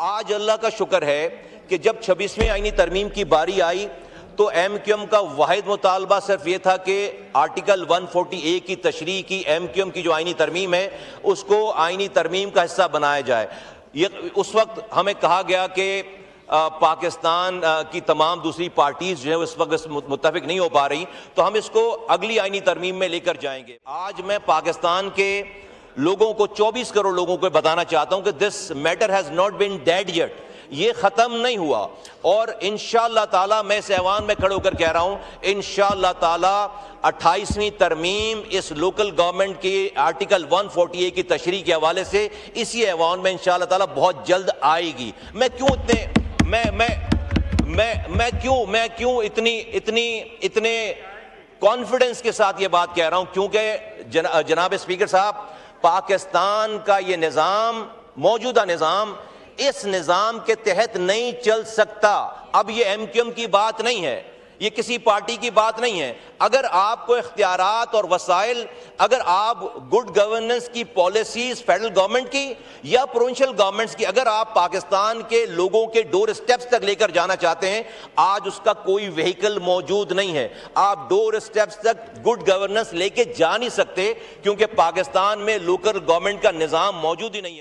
آج اللہ کا شکر ہے کہ جب 26ویں آئینی ترمیم کی باری آئی تو ایم کیو ایم کا واحد مطالبہ صرف یہ تھا کہ آرٹیکل 140A کی تشریح کی ایم کیو ایم کی جو آئینی ترمیم ہے اس کو آئینی ترمیم کا حصہ بنایا جائے۔ اس وقت ہمیں کہا گیا کہ پاکستان کی تمام دوسری پارٹیز جو ہے اس وقت متفق نہیں ہو پا رہی، تو ہم اس کو اگلی آئینی ترمیم میں لے کر جائیں گے۔ آج میں پاکستان کے لوگوں کو 24 کروڑ لوگوں کو بتانا چاہتا ہوں کہ this matter has not been dead yet, یہ ختم نہیں ہوا، اور انشاءاللہ تعالی میں اس ایوان میں کھڑے ہو کر کہہ رہا ہوں انشاءاللہ تعالی 28ویں ترمیم اس لوکل گورنمنٹ کی آرٹیکل 140A کی تشریح کے حوالے سے اسی ایوان میں انشاءاللہ تعالی بہت جلد آئے گی۔ میں کیوں اتنے کانفیڈنس کے ساتھ یہ بات کہہ رہا ہوں؟ کیونکہ جناب اسپیکر صاحب، پاکستان کا یہ نظام، موجودہ نظام، اس نظام کے تحت نہیں چل سکتا۔ اب یہ ایم کیو ایم کی بات نہیں ہے، یہ کسی پارٹی کی بات نہیں ہے۔ اگر آپ کو اختیارات اور وسائل، اگر آپ گڈ گورننس کی پالیسیز فیڈرل گورنمنٹ کی یا پروونشل گورنمنٹس کی، اگر آپ پاکستان کے لوگوں کے ڈور اسٹیپس تک لے کر جانا چاہتے ہیں، آج اس کا کوئی وہیکل موجود نہیں ہے۔ آپ ڈور اسٹیپس تک گڈ گورننس لے کے جا نہیں سکتے کیونکہ پاکستان میں لوکل گورنمنٹ کا نظام موجود ہی نہیں ہے۔